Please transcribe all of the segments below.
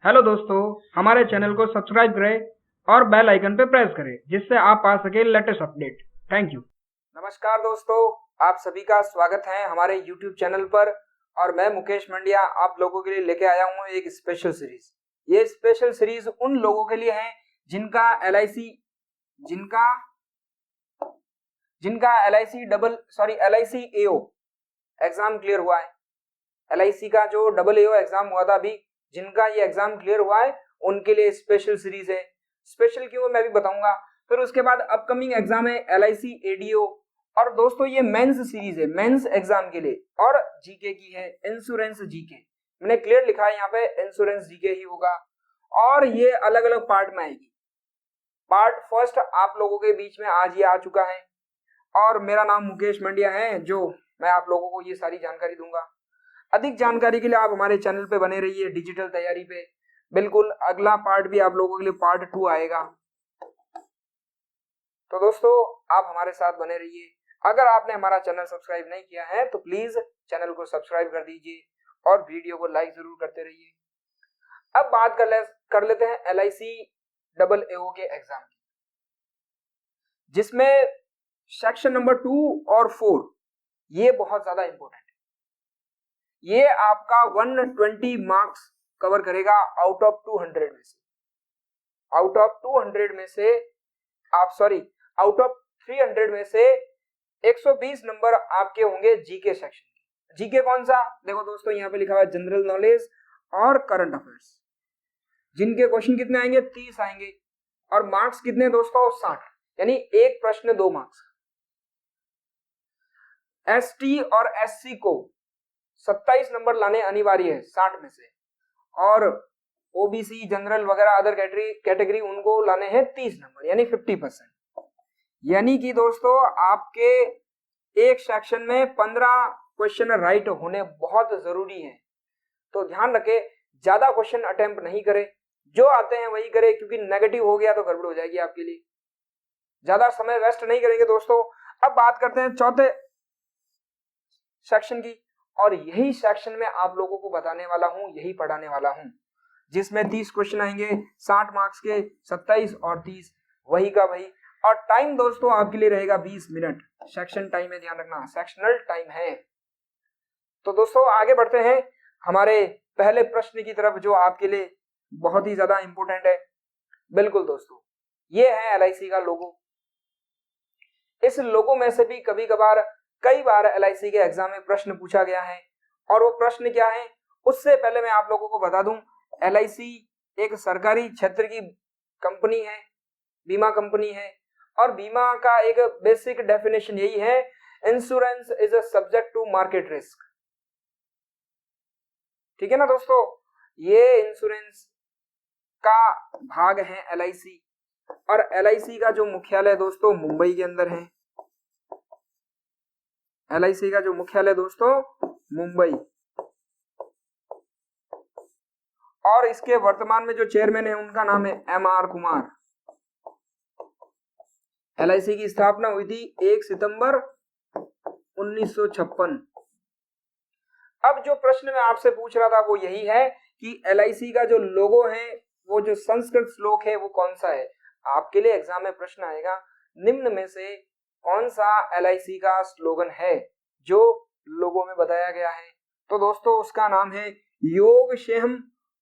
Hello दोस्तों, हमारे channel को सब्सक्राइब करें और बेल आइकन पे प्रेस करें जिससे आप पा सके लेटेस्ट अपडेट। Thank you. नमस्कार दोस्तों, आप सभी का स्वागत है हमारे YouTube चैनल पर। और मैं मुकेश मंडिया आप लोगों के लिए लेके आया हूँ एक स्पेशल सीरीज। ये स्पेशल सीरीज उन लोगों के लिए है जिनका LIC AO एग्जाम क्लियर हुआ है। LIC का जो AO एग्जाम हुआ था अभी, जिनका ये एग्जाम क्लियर हुआ है उनके लिए स्पेशल सीरीज है। स्पेशल क्यों मैं भी बताऊंगा। फिर उसके बाद अपकमिंग एग्जाम है LIC ADO। और दोस्तों ये मेंस सीरीज है, मेंस एग्जाम के लिए। और जीके की है, इंश्योरेंस जीके। मैंने क्लियर लिखा है यहाँ पे, इंश्योरेंस जीके ही होगा। और ये अलग अलग पार्ट में आएगी। पार्ट फर्स्ट आप लोगों के बीच में आज ये आ चुका है और मेरा नाम मुकेश मंडिया है, जो मैं आप लोगों को ये सारी जानकारी दूंगा। अधिक जानकारी के लिए आप हमारे चैनल पे बने रहिए, डिजिटल तैयारी पे। बिल्कुल अगला पार्ट भी आप लोगों के लिए पार्ट 2 आएगा। तो दोस्तों आप हमारे साथ बने रहिए। अगर आपने हमारा चैनल सब्सक्राइब नहीं किया है तो प्लीज चैनल को सब्सक्राइब कर दीजिए और वीडियो को लाइक जरूर करते रहिए। अब बात कर लेते हैं LIC AO के एग्जाम की, जिसमें सेक्शन नंबर 2 और 4 ये बहुत ज्यादा इंपॉर्टेंट है। ये आपका 120 मार्क्स कवर करेगा आउट ऑफ 200 में से। आउट ऑफ 200 में से आउट ऑफ 300 में से 120 नंबर आपके होंगे जीके सेक्शन। जीके कौन सा? देखो दोस्तों यहाँ पे लिखा हुआ है जनरल नॉलेज और करंट अफेयर्स, जिनके क्वेश्चन कितने आएंगे? 30 आएंगे। और मार्क्स कितने दोस्तों? 60, यानी एक प्रश्न 2 मार्क्स। ST और SC को 27 नंबर लाने अनिवार्य है 60 में से। और OBC जनरल वगैरह अदर कैटेगरी उनको लाने हैं 30 नंबर, यानी 50%। यानी कि दोस्तों आपके एक सेक्शन में 15 क्वेश्चन राइट होने बहुत जरूरी है। तो ध्यान रखें, ज्यादा क्वेश्चन अटेम्प्ट नहीं करें, जो आते हैं वही करें, क्योंकि नेगेटिव हो गया तो गड़बड़ हो जाएगी आपके लिए। ज्यादा समय वेस्ट नहीं करेंगे दोस्तों। अब बात करते हैं चौथे सेक्शन की, और यही सेक्शन में आप लोगों को बताने वाला हूं, यही पढ़ाने वाला हूं, जिसमें 30 क्वेश्चन आएंगे 60 मार्क्स के, 27 और 30 वही का वही। और टाइम दोस्तों आपके लिए रहेगा 20 मिनट। सेक्शन टाइम है, ध्यान रखना, सेक्शनल टाइम है। तो दोस्तों आगे बढ़ते हैं हमारे पहले प्रश्न की तरफ, जो आपके लिए बहुत ही ज्यादा इंपॉर्टेंट है। बिल्कुल दोस्तों, ये है LIC का लोगो। इस लोगो में से भी कई बार LIC के एग्जाम में प्रश्न पूछा गया है। और वो प्रश्न क्या है, उससे पहले मैं आप लोगों को बता दूं, LIC एक सरकारी क्षेत्र की कंपनी है, बीमा कंपनी है। और बीमा का एक बेसिक डेफिनेशन यही है, insurance is a subject to market risk. ठीक है ना दोस्तों, ये इंश्योरेंस का भाग है LIC। और LIC का जो मुख्यालय दोस्तों मुंबई के अंदर है। LIC का जो मुख्यालय दोस्तों मुंबई। और इसके वर्तमान में जो चेयरमैन है उनका नाम है MR कुमार। LIC की स्थापना हुई थी 1 सितंबर 1956। अब जो प्रश्न मैं आपसे पूछ रहा था वो यही है कि LIC का जो लोगो है, वो जो संस्कृत श्लोक है वो कौन सा है। आपके लिए एग्जाम में प्रश्न आएगा, निम्न में से कौन सा LIC का स्लोगन है जो लोगो में बताया गया है। तो दोस्तों उसका नाम है योगक्षेम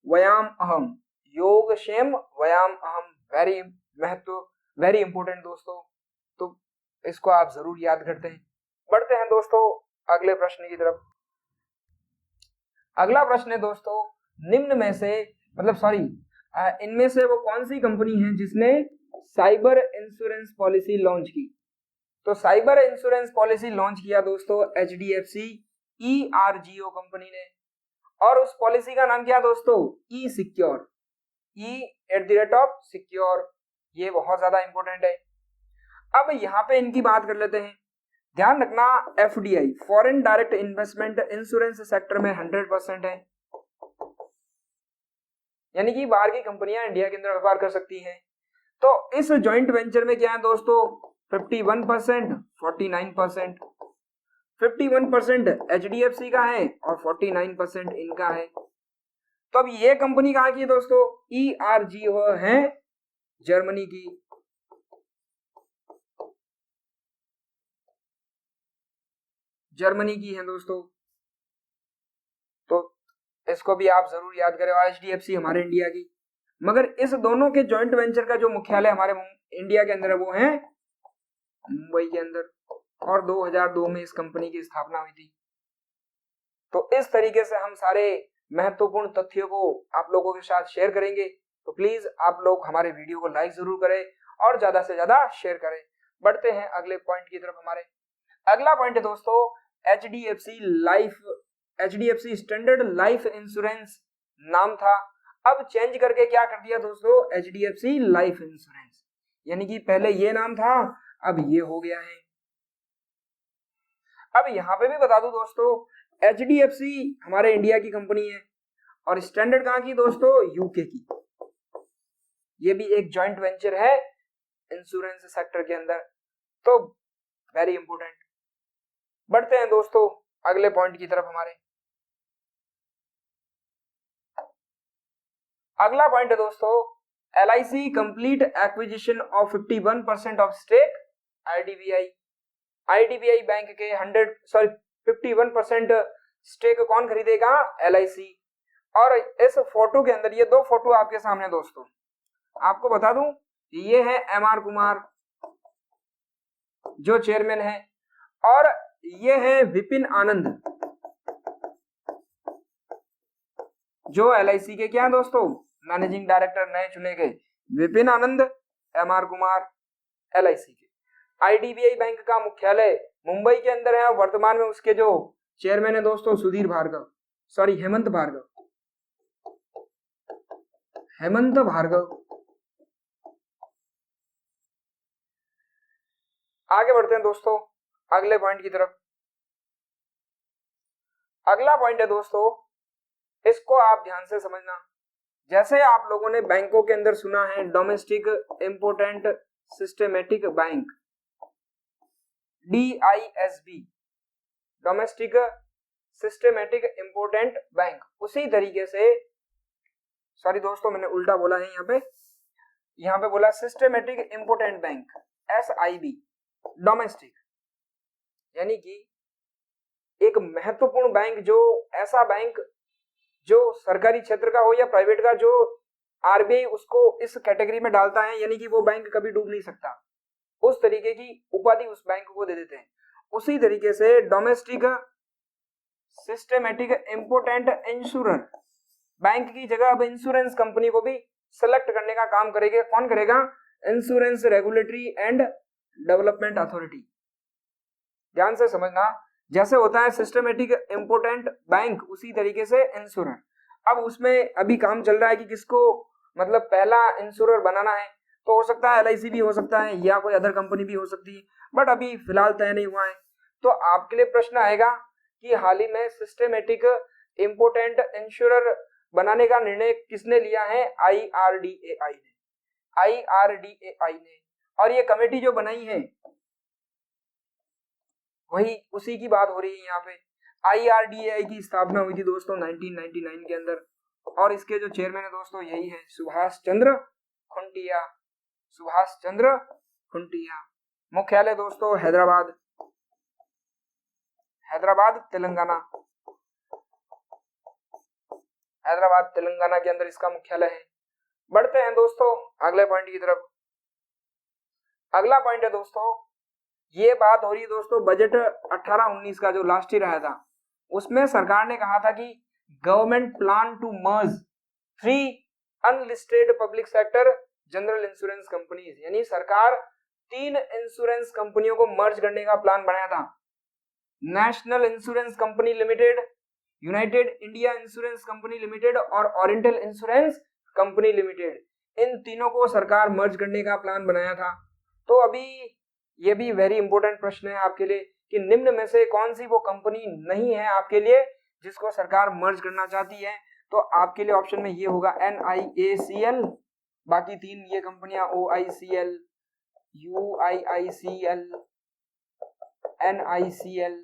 व्यायाम अहम। योगक्षेम व्यायाम अहम, वेरी इंपोर्टेंट दोस्तों। तो इसको आप जरूर याद करते हैं। बढ़ते हैं दोस्तों अगले प्रश्न की तरफ। अगला प्रश्न है दोस्तों, निम्न में से इनमें से वो कौन सी कंपनी है जिसने साइबर इंश्योरेंस पॉलिसी लॉन्च की। तो साइबर इंश्योरेंस पॉलिसी लॉन्च किया दोस्तों HDFC ERGO कंपनी ने। और उस पॉलिसी का नाम क्या दोस्तों? E-सिक्योर, E@सिक्योर। ये बहुत ज्यादा इंपॉर्टेंट है। अब यहाँ पे इनकी बात कर लेते हैं। ध्यान रखना, FDI foreign direct investment insurance sector में 100% है, यानी कि बाहर की कंपनियां इंडिया के अंदर व्यापार कर सकती हैं। तो इस जॉइंट वेंचर में क्या है दोस्तों? 51%, 49%। 51% HDFC का है और 49% इनका है। तो अब ये कंपनी कहाँ की है दोस्तों? ERG है जर्मनी की। जर्मनी की है दोस्तों, तो इसको भी आप जरूर याद करें। HDFC हमारे इंडिया की, मगर इस दोनों के जॉइंट वेंचर का जो मुख्यालय हमारे इंडिया के अंदर है वो है मुंबई के अंदर, और 2002 में इस कंपनी की स्थापना हुई थी। तो इस तरीके से हम सारे महत्वपूर्ण तथ्यों को आप लोगों के साथ शेयर करेंगे, तो प्लीज आप लोग हमारे वीडियो को लाइक जरूर करें और ज्यादा से ज्यादा शेयर करें। बढ़ते हैं अगले पॉइंट की तरफ। हमारे अगला पॉइंट है दोस्तों HDFC स्टैंडर्ड लाइफ इंश्योरेंस नाम था, अब चेंज करके क्या कर दिया दोस्तों? HDFC लाइफ इंश्योरेंस, यानी कि पहले ये नाम था, अब ये हो गया है। अब यहां पे भी बता दूं दोस्तों, HDFC हमारे इंडिया की कंपनी है और स्टैंडर्ड कहां की दोस्तों? यूके की। ये भी एक जॉइंट वेंचर है इंश्योरेंस सेक्टर के अंदर, तो वेरी इंपोर्टेंट। बढ़ते हैं दोस्तों अगले पॉइंट की तरफ। हमारे अगला पॉइंट है दोस्तों LIC complete acquisition of 51% of stake IDBI bank के 51% स्टेक कौन खरीदेगा? LIC। और इस फोटो के अंदर ये दो फोटो आपके सामने दोस्तों, आपको बता दूं ये है MR कुमार जो चेयरमैन है, और ये है विपिन आनंद जो LIC के क्या दोस्तों? मैनेजिंग डायरेक्टर नए चुने गए। विपिन आनंद, MR कुमार, LIC के। IDBI बैंक का मुख्यालय मुंबई के अंदर है, वर्तमान में उसके जो चेयरमैन है दोस्तों हेमंत भार्गव। आगे बढ़ते हैं दोस्तों अगले पॉइंट की तरफ। अगला पॉइंट है दोस्तों, इसको आप ध्यान से समझना। जैसे आप लोगों ने बैंकों के अंदर सुना है domestic important systematic bank, DISB, domestic systematic important bank, उसी तरीके से, सॉरी दोस्तों मैंने उल्टा बोला है, यहाँ पे बोला systematic important bank SIB, domestic, यानी कि एक महत्वपूर्ण बैंक, जो ऐसा बैंक जो सरकारी क्षेत्र का हो या प्राइवेट का, जो RBI उसको इस कैटेगरी में डालता है, यानी कि वो बैंक कभी डूब नहीं सकता, उस तरीके की उपाधि उस बैंक को दे देते हैं। उसी तरीके से domestic systematic important insurer bank की जगह अब इंश्योरेंस कंपनी को भी सेलेक्ट करने का काम करेगा। कौन करेगा? Insurance regulatory and development authority. ध्यान से समझना, जैसे होता है सिस्टमेटिक इंपोर्टेंट बैंक, उसी तरीके से इंश्योरर। अब उसमें अभी काम चल रहा है कि किसको मतलब पहला इंश्योरर बनाना है, तो हो सकता है LIC भी हो सकता है या कोई अदर कंपनी भी हो सकती है, बट अभी फिलहाल तय नहीं हुआ है। तो आपके लिए प्रश्न आएगा कि हाल ही में सिस्टमेटिक इंपोर्टेंट इंश्योरर बनाने का निर्णय किसने लिया है? IRDAI ने। और ये कमेटी जो बनाई है वही उसी की बात हो रही है। यहाँ पे IRDAI की स्थापना हुई थी दोस्तों 1999 के अंदर, और इसके जो चेयरमैन है दोस्तों यही है सुभाष चंद्र खुंटिया। मुख्यालय दोस्तों हैदराबाद तेलंगाना के अंदर इसका मुख्यालय है। बढ़ते हैं दोस्तों अगले पॉइंट की तरफ। अगला पॉइंट है दोस्तों, ये बात हो रही है दोस्तों बजट 18-19 का जो लास्ट ईयर आया था, उसमें सरकार ने कहा था कि government plan to merge 3 unlisted public sector general insurance companies, यानी सरकार 3 इंश्योरेंस कंपनियों को मर्ज करने का प्लान बनाया था। National insurance company limited, United India insurance company limited और ओरिएंटल इंश्योरेंस कंपनी लिमिटेड, इन तीनों को सरकार मर्ज करने का प्लान बनाया था। तो अभी ये भी वेरी इंपॉर्टेंट प्रश्न है आपके लिए कि निम्न में से कौन सी वो कंपनी नहीं है आपके लिए जिसको सरकार मर्ज करना चाहती है? तो आपके लिए ऑप्शन में ये होगा NIACL, बाकी 3 ये कंपनियां OICL, UIICL, NICL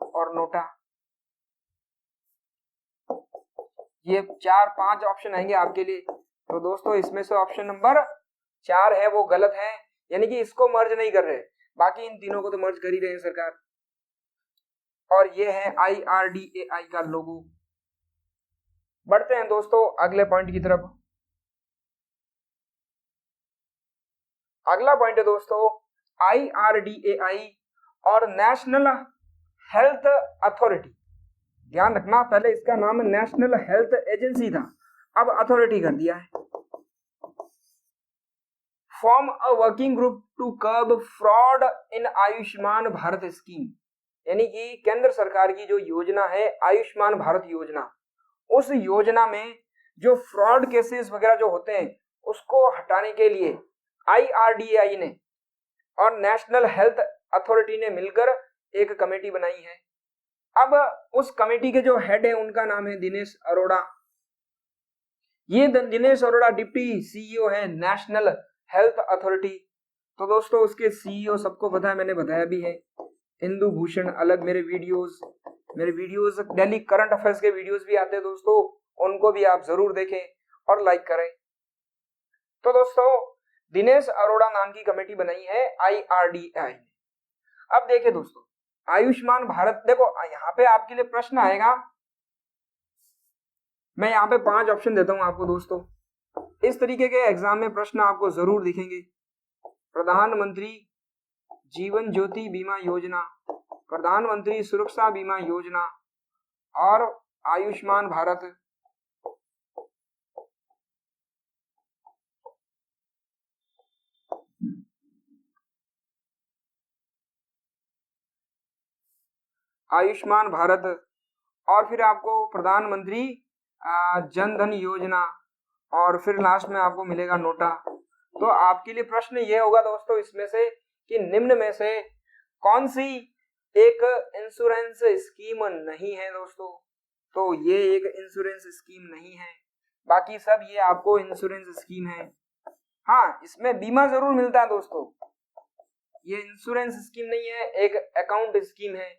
और नोटा, ये 4-5 ऑप्शन आएंगे आपके लिए। तो दोस्तों इसमें से ऑप्शन नंबर 4 है वो गलत है, यानी कि इसको मर्ज नहीं कर रहे, बाकी इन तीनों को तो मर्ज कर ही रहे हैं सरकार। और ये है IRDAI का लोगो। बढ़ते हैं दोस्तों अगले पॉइंट की तरफ। अगला पॉइंट है दोस्तों IRDAI और नेशनल हेल्थ अथॉरिटी। ध्यान रखना, पहले इसका नाम नेशनल हेल्थ एजेंसी था, अब अथॉरिटी कर दिया है। Form a working group to curb fraud in Ayushman Bharat scheme, यानी कि केंद्र सरकार की जो योजना है आयुष्मान भारत योजना, उस योजना में जो फ्रॉड केसेस वगैरह जो होते हैं उसको हटाने के लिए IRDAI ने और नेशनल हेल्थ अथॉरिटी ने मिलकर एक कमेटी बनाई है। अब उस कमेटी के जो हेड है उनका नाम है दिनेश अरोड़ा। ये दिनेश अरोड़ा डिप्टी CEO है नेशनल हेल्थ अथॉरिटी। तो दोस्तों उसके CEO सबको पता है, मैंने बताया भी है, इंदु भूषण अलग। मेरे वीडियोस डेली करंट अफेयर्स के वीडियोस भी आते हैं दोस्तों, उनको भी आप जरूर देखें और लाइक करें। तो दोस्तों दिनेश अरोड़ा नाम की कमेटी बनाई है IRDAI ने। अब देखिए दोस्तों आयुष्मान भारत, देखो यहाँ पे आपके लिए प्रश्न आएगा, मैं यहाँ पे 5 ऑप्शन देता हूं आपको दोस्तों। इस तरीके के एग्जाम में प्रश्न आपको जरूर दिखेंगे। प्रधानमंत्री जीवन ज्योति बीमा योजना, प्रधानमंत्री सुरक्षा बीमा योजना और आयुष्मान भारत। आयुष्मान भारत और फिर आपको प्रधानमंत्री जन धन योजना और फिर लास्ट में आपको मिलेगा नोटा। तो आपके लिए प्रश्न ये होगा दोस्तों इसमें से कि निम्न में से कौन सी एक इंश्योरेंस स्कीम नहीं है दोस्तों। तो ये एक इंश्योरेंस स्कीम नहीं है, बाकी सब ये आपको इंश्योरेंस स्कीम है। हाँ इसमें बीमा जरूर मिलता है दोस्तों, ये इंश्योरेंस स्कीम नहीं है, एक अकाउंट स्कीम है,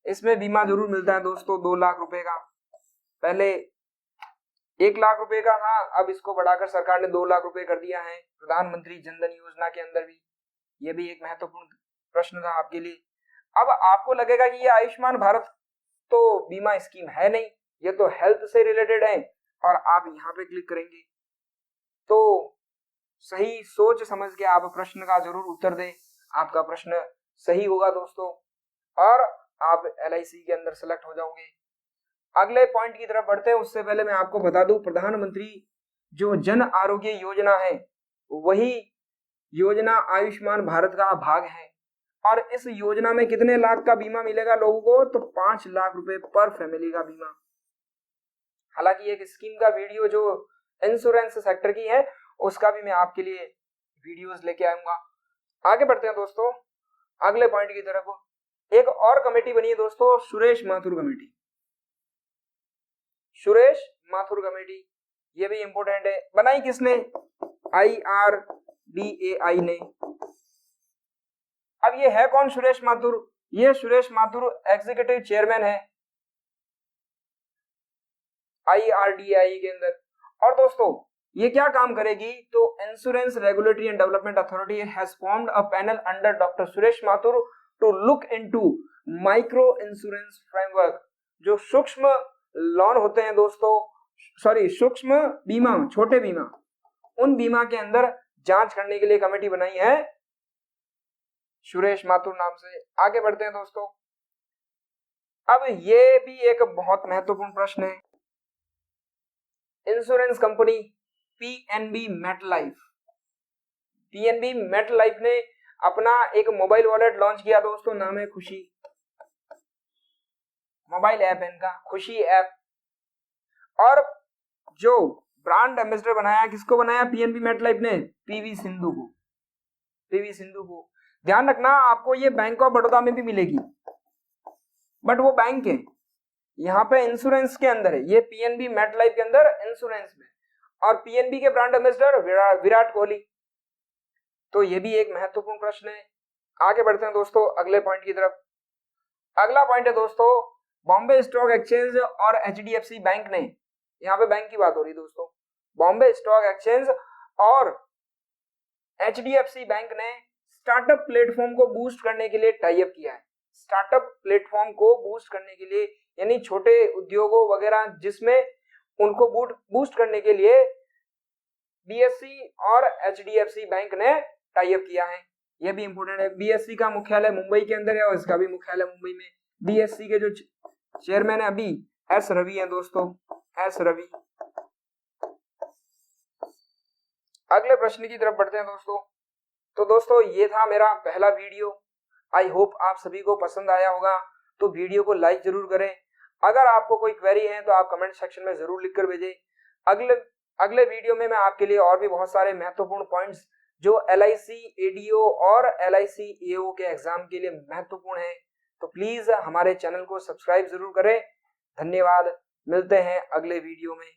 इसमें बीमा जरूर मिलता है दोस्तों 2 लाख रुपए का। पहले 1 लाख रुपए का था, अब इसको बढ़ाकर सरकार ने 2 लाख रुपए कर दिया है प्रधानमंत्री जन धन योजना के अंदर भी। ये भी एक महत्वपूर्ण प्रश्न था आपके लिए। अब आपको लगेगा कि ये आयुष्मान भारत तो बीमा स्कीम है नहीं, ये तो हेल्थ से रिलेटेड है, और आप यहाँ पे क्लिक करेंगे तो सही सोच समझ के आप प्रश्न का जरूर उत्तर दें, आपका प्रश्न सही होगा दोस्तों और आप LIC के अंदर सेलेक्ट हो जाओगे। अगले पॉइंट की तरफ बढ़ते हैं उससे पहले मैं आपको बता दूं, प्रधानमंत्री जो जन आरोग्य योजना है वही योजना आयुष्मान भारत का भाग है, और इस योजना में कितने लाख का बीमा मिलेगा लोगों को, तो 5 लाख रुपए पर फैमिली का बीमा। हालांकि एक स्कीम का वीडियो जो इंश्योरेंस सेक्टर की है उसका भी मैं आपके लिए वीडियोस लेके आऊंगा। आगे बढ़ते हैं दोस्तों अगले पॉइंट की तरफ। एक और कमेटी बनी है दोस्तों, सुरेश माथुर कमेटी। सुरेश माथुर कमेटी ये भी इंपोर्टेंट है। बनाई किसने, IRDAI ने। अब ये है कौन सुरेश माथुर, ये सुरेश माथुर एग्जीक्यूटिव चेयरमैन है IRDAI के अंदर। और दोस्तों ये क्या काम करेगी, तो insurance regulatory and development authority has formed a panel under doctor Suresh Mathur to look into micro insurance framework. जो सूक्ष्म लोन होते हैं दोस्तों, सॉरी सूक्ष्म बीमा, छोटे बीमा, उन बीमा के अंदर जांच करने के लिए कमेटी बनाई है सुरेश माथुर नाम से। आगे बढ़ते हैं दोस्तों। अब ये भी एक बहुत महत्वपूर्ण प्रश्न है। Insurance company PNB MetLife, PNB MetLife ने अपना एक मोबाइल वॉलेट लॉन्च किया दोस्तों, नाम है खुशी। मोबाइल ऐप है इनका खुशी ऐप। और जो ब्रांड एम्बेसडर बनाया, किसको बनाया, PNB मेटलाइफ ने, PV सिंधु को। PV सिंधु को ध्यान रखना, आपको ये बैंक ऑफ बड़ौदा में भी मिलेगी, बट वो बैंक है, यहाँ पे इंश्योरेंस के अंदर है, ये PNB मेटलाइफ के अंदर इंश्योरेंस में, और PNB के ब्रांड एम्बेसडर विराट कोहली। तो ये भी एक महत्वपूर्ण प्रश्न है। आगे बढ़ते हैं दोस्तों अगले पॉइंट की तरफ। अगला पॉइंट है दोस्तों, बॉम्बे स्टॉक एक्सचेंज और HDFC बैंक ने यहाँ पे बैंक की बात हो रही है दोस्तों। बॉम्बे स्टॉक एक्सचेंज और HDFC बैंक ने स्टार्टअप प्लेटफॉर्म को बूस्ट करने के लिए टाई अप किया है। स्टार्टअप प्लेटफॉर्म को बूस्ट करने के लिए यानी छोटे उद्योगों वगैरह जिसमें उनको बूस्ट करने के लिए BSE और HDFC बैंक ने टाई अप किया है। यह भी इंपॉर्टेंट है। BSE का मुख्यालय मुंबई के अंदर है और इसका भी मुख्यालय मुंबई में। BSE के जो चेयरमैन है अभी S रवि है दोस्तों, S रवि। अगले प्रश्न की तरफ बढ़ते हैं दोस्तों। तो दोस्तों ये था मेरा पहला वीडियो। आई होप आप सभी को पसंद आया होगा, तो वीडियो को लाइक जरूर करें। अगर आपको कोई क्वेरी है तो आप कमेंट सेक्शन में जरूर लिखकर भेजें। अगले वीडियो में मैं आपके लिए और भी बहुत सारे महत्वपूर्ण पॉइंट्स जो LIC ADO और LIC AO के एग्जाम के लिए महत्वपूर्ण है, तो प्लीज हमारे चैनल को सब्सक्राइब जरूर करें। धन्यवाद, मिलते हैं अगले वीडियो में।